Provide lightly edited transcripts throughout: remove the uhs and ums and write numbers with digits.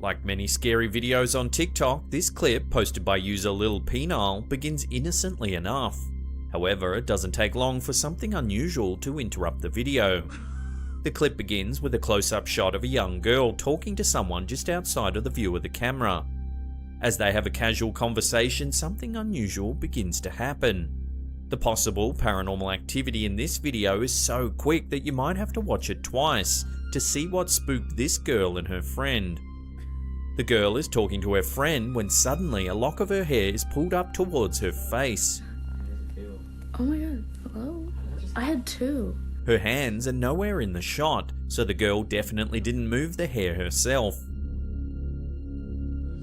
Like many scary videos on TikTok, this clip, posted by user 𝓜𝓸𝓶'𝓼, begins innocently enough. However, it doesn't take long for something unusual to interrupt the video. The clip begins with a close-up shot of a young girl talking to someone just outside of the view of the camera. As they have a casual conversation, something unusual begins to happen. The possible paranormal activity in this video is so quick that you might have to watch it twice to see what spooked this girl and her friend. The girl is talking to her friend when suddenly a lock of her hair is pulled up towards her face. Oh my god, hello? I had two. Her hands are nowhere in the shot, so the girl definitely didn't move the hair herself.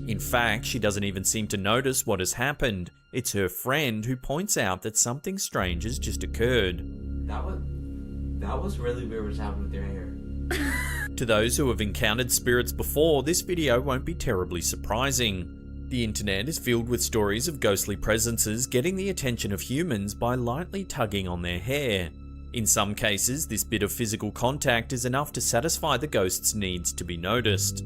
In fact, she doesn't even seem to notice what has happened. It's her friend who points out that something strange has just occurred. That was really weird what's happened with your hair. To those who have encountered spirits before, this video won't be terribly surprising. The internet is filled with stories of ghostly presences getting the attention of humans by lightly tugging on their hair. In some cases, this bit of physical contact is enough to satisfy the ghost's needs to be noticed.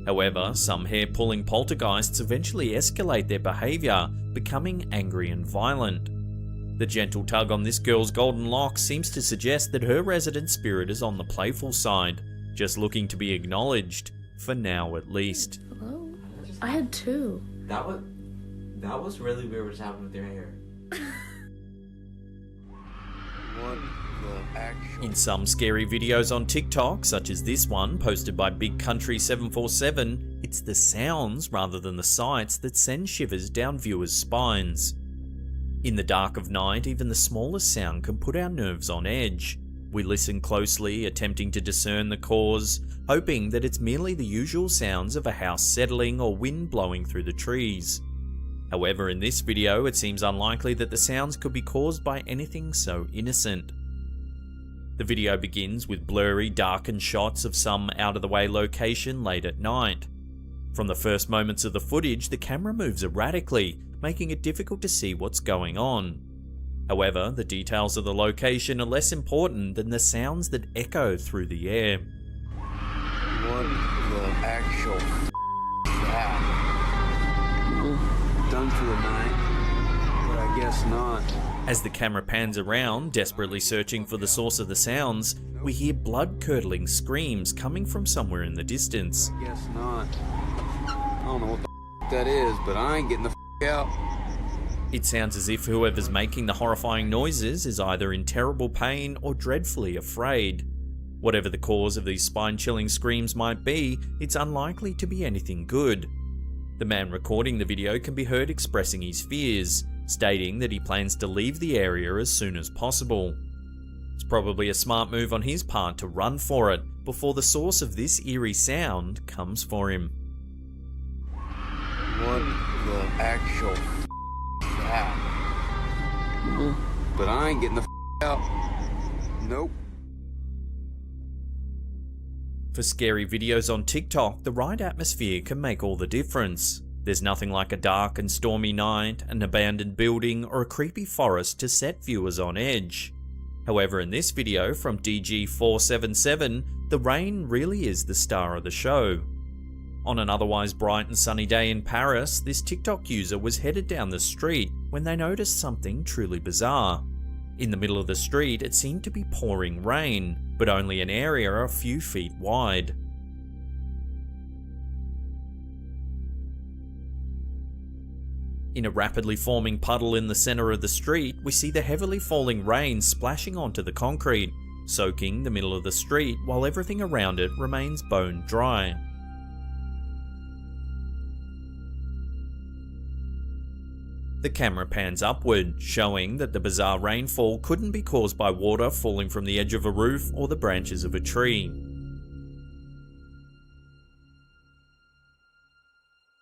However, some hair-pulling poltergeists eventually escalate their behaviour, becoming angry and violent. The gentle tug on this girl's golden locks seems to suggest that her resident spirit is on the playful side, just looking to be acknowledged, for now at least. Hello? I had two. That was really weird what's happened with your hair. In some scary videos on TikTok, such as this one posted by 𝐵𝐇𝐎𝐒747, it's the sounds rather than the sights that send shivers down viewers' spines. In the dark of night, even the smallest sound can put our nerves on edge. We listen closely, attempting to discern the cause, hoping that it's merely the usual sounds of a house settling or wind blowing through the trees. However, in this video, it seems unlikely that the sounds could be caused by anything so innocent. The video begins with blurry, darkened shots of some out-of-the-way location late at night. From the first moments of the footage, the camera moves erratically, making it difficult to see what's going on. However, the details of the location are less important than the sounds that echo through the air. What the actual crap? Done for the night, but I guess not. As the camera pans around, desperately searching for the source of the sounds, we hear blood-curdling screams coming from somewhere in the distance. I guess not. I don't know what the that is, but I ain't getting the out. It sounds as if whoever's making the horrifying noises is either in terrible pain or dreadfully afraid. Whatever the cause of these spine-chilling screams might be, it's unlikely to be anything good. The man recording the video can be heard expressing his fears, stating that he plans to leave the area as soon as possible. It's probably a smart move on his part to run for it before the source of this eerie sound comes for him. What the actual crap? But I ain't getting the out. Nope. For scary videos on TikTok, the right atmosphere can make all the difference. There's nothing like a dark and stormy night, an abandoned building, or a creepy forest to set viewers on edge. However, in this video from DG477, the rain really is the star of the show. On an otherwise bright and sunny day in Paris, this TikTok user was headed down the street when they noticed something truly bizarre. In the middle of the street, it seemed to be pouring rain, but only an area a few feet wide. In a rapidly forming puddle in the center of the street, we see the heavily falling rain splashing onto the concrete, soaking the middle of the street while everything around it remains bone dry. The camera pans upward, showing that the bizarre rainfall couldn't be caused by water falling from the edge of a roof or the branches of a tree.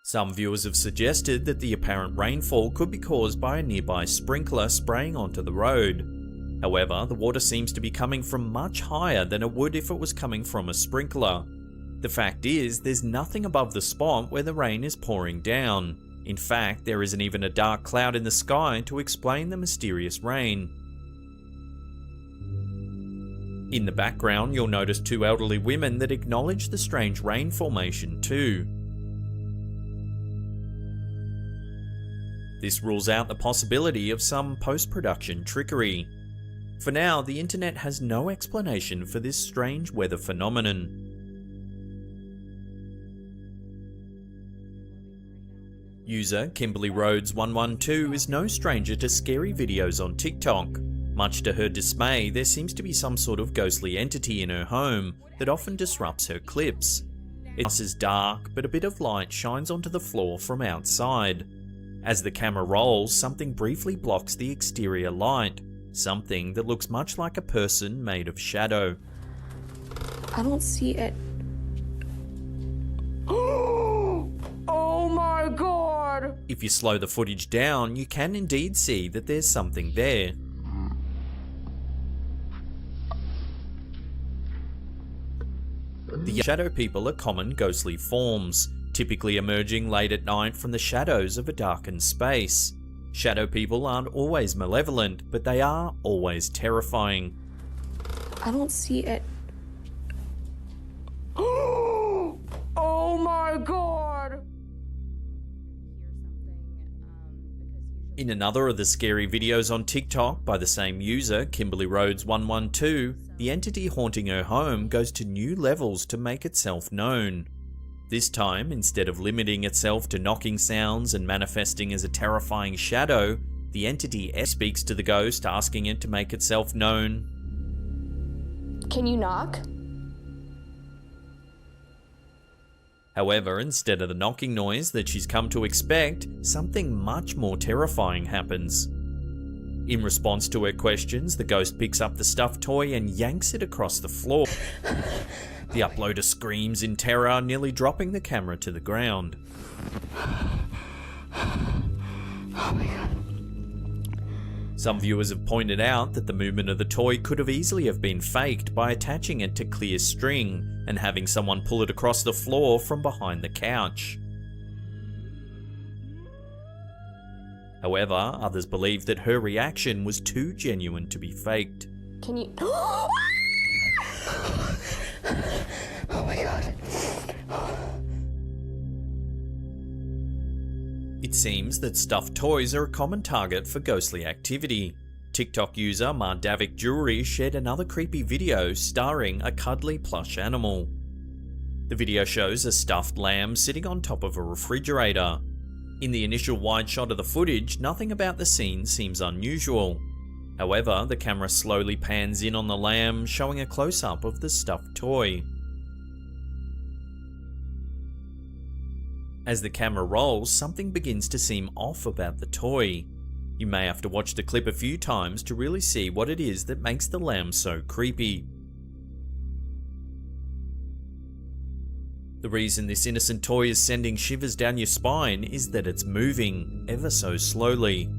Some viewers have suggested that the apparent rainfall could be caused by a nearby sprinkler spraying onto the road. However, the water seems to be coming from much higher than it would if it was coming from a sprinkler. The fact is, there's nothing above the spot where the rain is pouring down. In fact, there isn't even a dark cloud in the sky to explain the mysterious rain. In the background, you'll notice two elderly women that acknowledge the strange rain formation too. This rules out the possibility of some post-production trickery. For now, the internet has no explanation for this strange weather phenomenon. User Kimberly Rhodes 112 is no stranger to scary videos on TikTok. Much to her dismay, there seems to be some sort of ghostly entity in her home that often disrupts her clips. It is dark, but a bit of light shines onto the floor from outside. As the camera rolls, something briefly blocks the exterior light, something that looks much like a person made of shadow. I don't see it. Oh my god! If you slow the footage down, you can indeed see that there's something there. The shadow people are common ghostly forms, typically emerging late at night from the shadows of a darkened space. Shadow people aren't always malevolent, but they are always terrifying. I don't see it. Oh my god! In another of the scary videos on TikTok by the same user, Kimberly Rhodes 112, the entity haunting her home goes to new levels to make itself known. This time, instead of limiting itself to knocking sounds and manifesting as a terrifying shadow, the entity speaks to the ghost, asking it to make itself known. Can you knock? However, instead of the knocking noise that she's come to expect, something much more terrifying happens. In response to her questions, the ghost picks up the stuffed toy and yanks it across the floor. The uploader screams in terror, nearly dropping the camera to the ground. Oh my god. Some viewers have pointed out that the movement of the toy could have easily have been faked by attaching it to clear string and having someone pull it across the floor from behind the couch. However, others believe that her reaction was too genuine to be faked. Can you... Oh my god. It seems that stuffed toys are a common target for ghostly activity. TikTok user Mardavik Jewelry shared another creepy video starring a cuddly plush animal. The video shows a stuffed lamb sitting on top of a refrigerator. In the initial wide shot of the footage, nothing about the scene seems unusual. However, the camera slowly pans in on the lamb, showing a close-up of the stuffed toy. As the camera rolls, something begins to seem off about the toy. You may have to watch the clip a few times to really see what it is that makes the lamb so creepy. The reason this innocent toy is sending shivers down your spine is that it's moving, ever so slowly.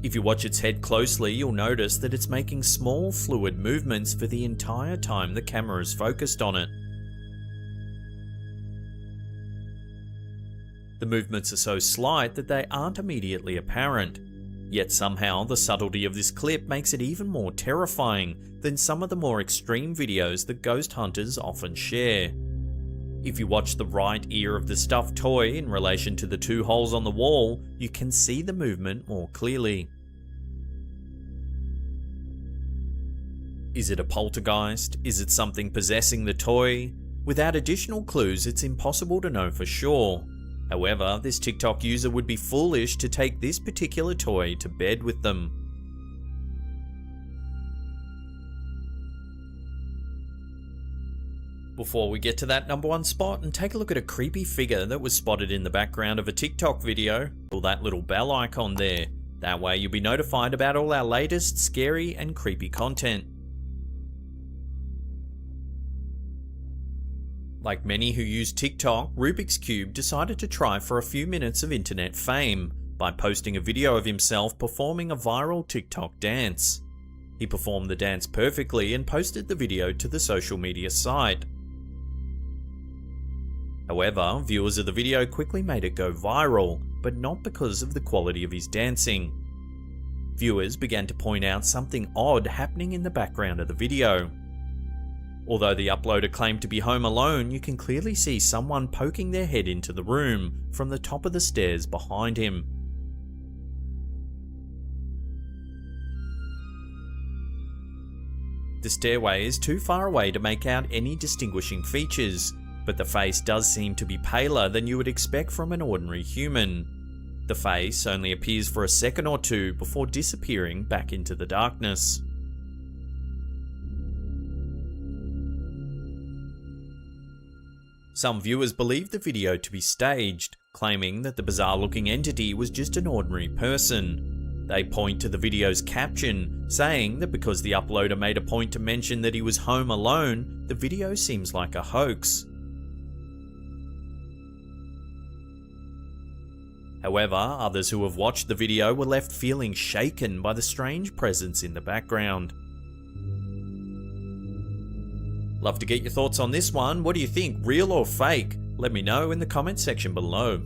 If you watch its head closely, you'll notice that it's making small fluid movements for the entire time the camera is focused on it. The movements are so slight that they aren't immediately apparent, yet somehow the subtlety of this clip makes it even more terrifying than some of the more extreme videos that ghost hunters often share. If you watch the right ear of the stuffed toy in relation to the two holes on the wall, you can see the movement more clearly. Is it a poltergeist? Is it something possessing the toy? Without additional clues, it's impossible to know for sure. However, this TikTok user would be foolish to take this particular toy to bed with them. Before we get to that number one spot and take a look at a creepy figure that was spotted in the background of a TikTok video, pull that little bell icon there. That way you'll be notified about all our latest scary and creepy content. Like many who use TikTok, Rubik's Cube decided to try for a few minutes of internet fame by posting a video of himself performing a viral TikTok dance. He performed the dance perfectly and posted the video to the social media site. However, viewers of the video quickly made it go viral, but not because of the quality of his dancing. Viewers began to point out something odd happening in the background of the video. Although the uploader claimed to be home alone, you can clearly see someone poking their head into the room from the top of the stairs behind him. The stairway is too far away to make out any distinguishing features, but the face does seem to be paler than you would expect from an ordinary human. The face only appears for a second or two before disappearing back into the darkness. Some viewers believe the video to be staged, claiming that the bizarre-looking entity was just an ordinary person. They point to the video's caption, saying that because the uploader made a point to mention that he was home alone, the video seems like a hoax. However, others who have watched the video were left feeling shaken by the strange presence in the background. Love to get your thoughts on this one. What do you think, real or fake? Let me know in the comment section below.